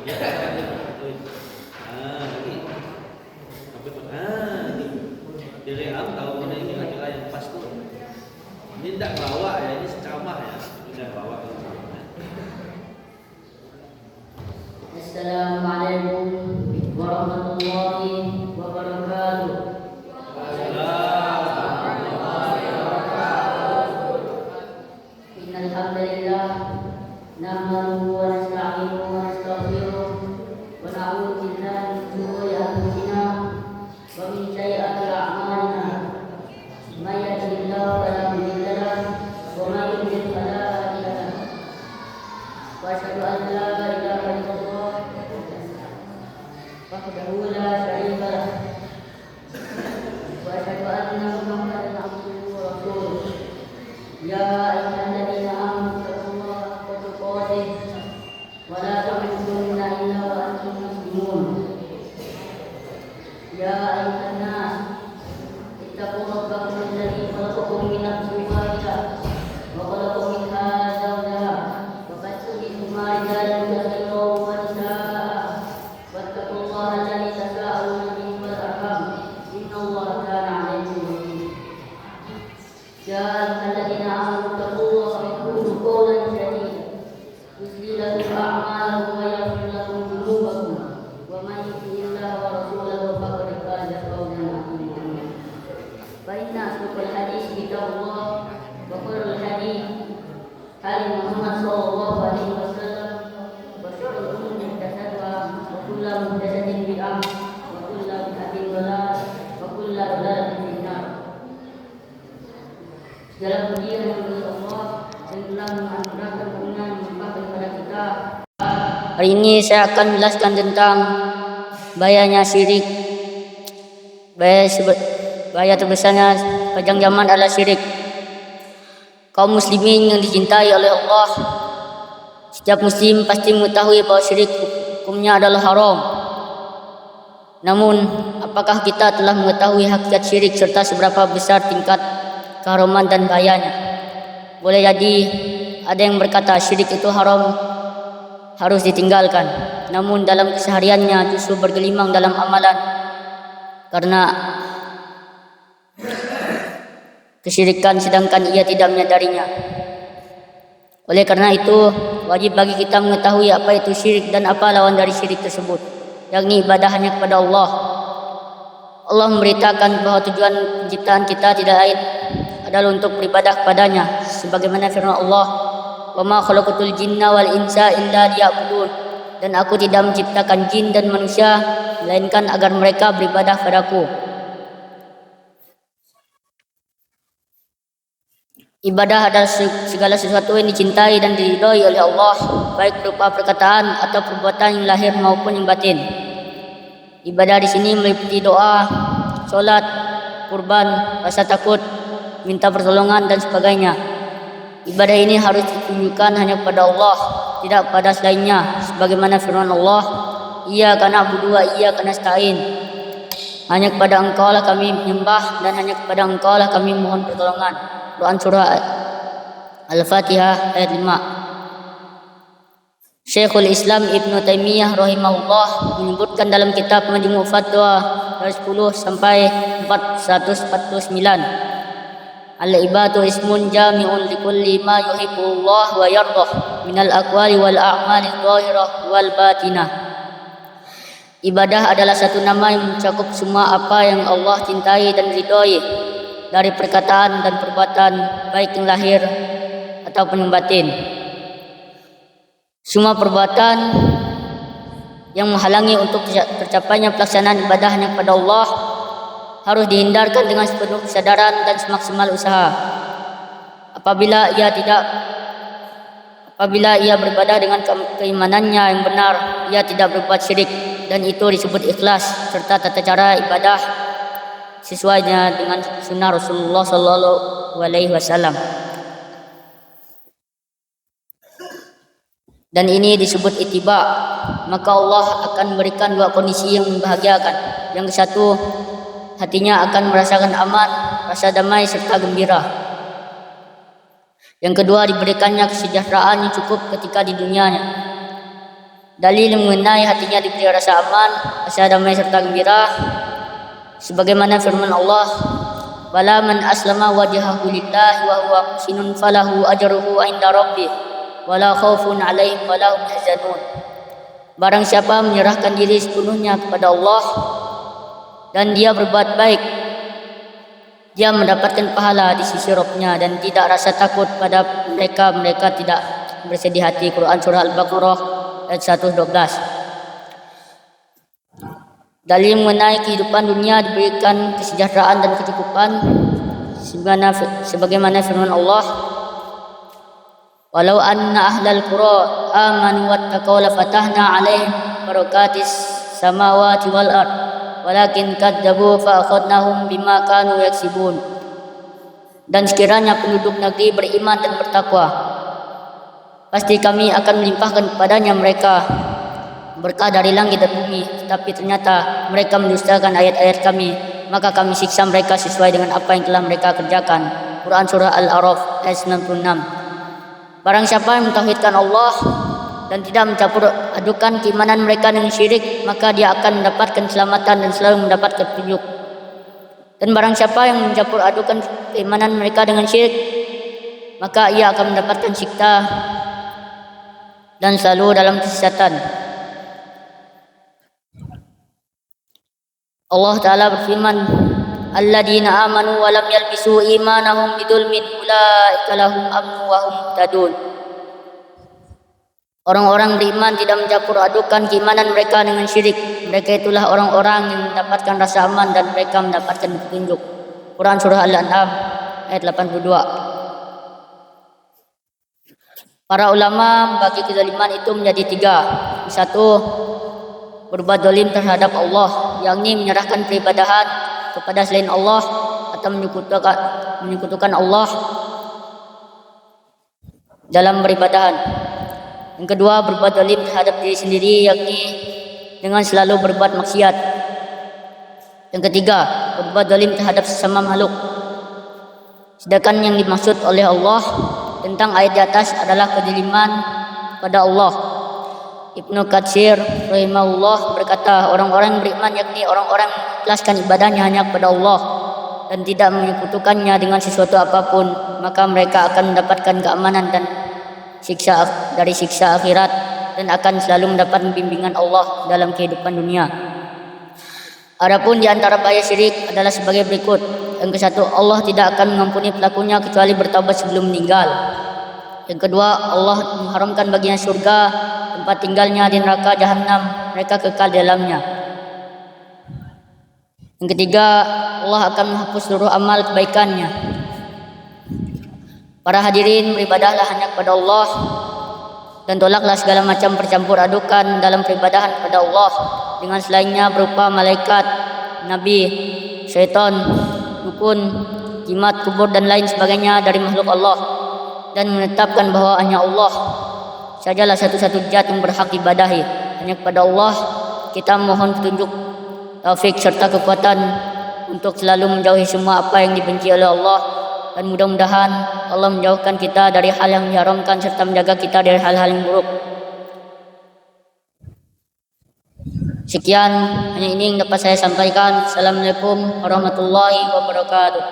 Ya, ini. Ini. Jadi tahu mana ini kira yang pas tuh. Ini tidak bawa ya, ini secamah ya. Tidak bawa. Assalamualaikum warahmatullahi wabarakatuh. Innal hamdalillah nahmaduhu wa nasta'inuhu wa nastaghfiruh wa na'udzu billahi min shururi anfusina wa min sayyiati a'malina. May yahdihillahu fala mudilla lahu wa may yudlil fala hadiya lahu. Wa asyhadu an la ilaha illallah wahdahu la syarika lahu wa asyhadu anna Muhammadan abduhu wa rasuluh. Ya ayyuhalladzina amanu taqullaha haqqa tuqatih wa la tamutunna illa wa antum muslimun. Ya ayyuhan nas ittaqu rabbakum alladzi khalaqakum min nafsin wahidah wa khalaqa minha zawjaha wa bassa minhuma rijalan katsiran wa nisaa. Wattaqullaha alladzi tasaaluna bihi wal arham innallaha kana 'alaykum raqiba. Ya ayyuhalladzina amanu taqullaha wa qulu qawlan sadida yuslih lakum a'malakum wa yaghfir lakum dhunubakum wa man yuti'illaha wa rasulahu faqad faza fawzan 'azima. Fa inna asdaqal hadits kitabullah wa khairul hadits hadi Muhammad sallallahu alaihi wasallam wa syarrul umuri muhdatsatuha wa kullu muhdatsatin bid'ah wa kullu bid'atin dhalalah wa kullu dhalalatin fin nar. Segala puji hanya bagi Allah yang telah menganugerahkan kemenangan yang melimpahkan kepada kita. Hari ini saya akan menjelaskan tentang bahayanya syirik. Bahaya terbesarnya sepanjang zaman adalah syirik. Kaum muslimin yang dicintai oleh Allah, setiap muslim pasti mengetahui bahwa syirik hukumnya adalah haram. Namun, apakah kita telah mengetahui hakikat syirik serta seberapa besar tingkat keharaman dan bahayanya? Boleh jadi ada yang berkata syirik itu haram, harus ditinggalkan. Namun dalam kesehariannya justru bergelimang dalam amalan karena kesyirikan sedangkan ia tidak menyadarinya. Oleh karena itu, wajib bagi kita mengetahui apa itu syirik dan apa lawan dari syirik tersebut, yakni ibadah hanya kepada Allah. Allah memberitakan bahwa tujuan penciptaan kita tidak lain adalah untuk beribadah kepadanya, sebagaimana firman Allah, "Wa ma khalaqatul jinna wal insa illa liya'budun." Dan aku tidak menciptakan jin dan manusia melainkan agar mereka beribadah padaku. Ibadah adalah segala sesuatu yang dicintai dan diridhai oleh Allah, baik berupa perkataan atau perbuatan yang lahir maupun yang batin. Ibadah di sini meliputi doa, solat, kurban, rasa takut, minta pertolongan dan sebagainya. Ibadah ini harus ditunjukkan hanya kepada Allah, tidak kepada selainnya, sebagaimana firman Allah, "Iyyaka na'budu wa iyyaka nasta'in." Hanya kepada Engkau lah kami menyembah dan hanya kepada Engkau lah kami mohon pertolongan. Quran surah Al-Fatihah ayat 5. Syekhul Islam Ibnu Taimiyah rahimahullah menyebutkan dalam kitab Majmu' Fatwa dari 10 sampai 449, al-ibadu ismun jami'un likulli ma yuhibbullah wa yardah minal aqwali wal a'mali dhahirah wal batinah. Ibadah adalah satu nama yang mencakup semua apa yang Allah cintai dan ridhoi dari perkataan dan perbuatan, baik yang lahir ataupun yang batin. Semua perbuatan yang menghalangi untuk tercapainya pelaksanaan ibadah hanya kepada Allah harus dihindarkan dengan sepenuh kesadaran dan semaksimal usaha. Apabila ia beribadah dengan keimanannya yang benar, ia tidak berbuat syirik, dan itu disebut ikhlas serta tata cara ibadah sesuainya dengan sunnah Rasulullah sallallahu alaihi wasallam. Dan ini disebut ittiba. Maka Allah akan memberikan dua kondisi yang membahagiakan. Yang satu, hatinya akan merasakan aman, rasa damai serta gembira. Yang kedua, diberikannya kesejahteraan yang cukup ketika di dunianya. Dalil mengenai hatinya diberi rasa aman, rasa damai serta gembira, sebagaimana firman Allah, "Bala man aslama wajhahu lillahi wa huwa muhsinun falahu ajruhu 'inda rabbih wala khaufun 'alaihim wala hum yahzanun." Barang siapa menyerahkan diri sepenuhnya kepada Allah dan dia berbuat baik, dia mendapatkan pahala di sisi Rabb-Nya dan tidak rasa takut pada mereka tidak bersedih hati. Quran surah Al-Baqarah ayat 112. Dalil mengenai kehidupan dunia diberikan kesejahteraan dan kecukupan, sebagaimana firman Allah, "Walau anna ahlal qura amanu wattaqaw lafatahna 'alaihim barakatis samawati wal ard walakin kadzabu fa akhadnahum bima kanu yaksibun." Dan sekiranya penduduk negeri beriman dan bertakwa, pasti kami akan melimpahkan kepadanya mereka berkah dari langit dan bumi, tetapi ternyata mereka mendustakan ayat-ayat kami, maka kami siksa mereka sesuai dengan apa yang telah mereka kerjakan. Quran surah Al-A'raf ayat 96. Barang siapa yang mentauhidkan Allah dan tidak mencampur adukan keimanan mereka dengan syirik, maka dia akan mendapatkan keselamatan dan selalu mendapatkan petunjuk. Dan barang siapa yang mencampur adukan keimanan mereka dengan syirik, maka ia akan mendapatkan siksa dan selalu dalam kesesatan. Allah Ta'ala berfirman, "Alladzina amanu wa lam yalbisu imanahum bidzulmin ulaika lahum amnu wa hum muhtadun." Orang-orang beriman tidak mencampur adukan keimanan mereka dengan syirik. Mereka itulah orang-orang yang mendapatkan rasa aman dan mereka mendapatkan petunjuk. Quran surah Al-An'am ayat 82. Para ulama membagi kezaliman itu menjadi 3. Satu, berbuat zalim terhadap Allah, yakni menyerahkan peribadahan kepada selain Allah atau menyekutukan Allah dalam beribadahan. Yang kedua, berbuat zalim terhadap diri sendiri, yakni dengan selalu berbuat maksiat. Yang ketiga, berbuat zalim terhadap sesama makhluk. Sedangkan yang dimaksud oleh Allah tentang ayat di atas adalah kezaliman pada Allah. Ibnu Katsir rahimahullah berkata, orang-orang beriman yakni orang-orang mengikhlaskan ibadahnya hanya kepada Allah dan tidak menyekutukannya dengan sesuatu apapun, maka mereka akan mendapatkan keamanan dan siksa akhirat dan akan selalu mendapat bimbingan Allah dalam kehidupan dunia. Adapun di antara bahaya syirik adalah sebagai berikut. Yang ke-1, Allah tidak akan mengampuni pelakunya kecuali bertaubat sebelum meninggal. Yang kedua, Allah mengharamkan baginya surga, tempat tinggalnya di neraka jahanam, mereka kekal di dalamnya. Yang ketiga, Allah akan menghapus seluruh amal kebaikannya. Para hadirin, beribadahlah hanya kepada Allah dan tolaklah segala macam percampur adukan dalam peribadahan kepada Allah dengan selainnya berupa malaikat, nabi, syaitan, dukun, jimat, kubur dan lain sebagainya dari makhluk Allah, dan menetapkan bahwa hanya Allah sajalah satu-satu zat yang berhak ibadahi. Hanya kepada Allah kita mohon petunjuk, taufik serta kekuatan untuk selalu menjauhi semua apa yang dibenci oleh Allah, dan mudah-mudahan Allah menjauhkan kita dari hal yang diharamkan serta menjaga kita dari hal-hal yang buruk. Sekian hanya ini yang dapat saya sampaikan. Assalamualaikum warahmatullahi wabarakatuh.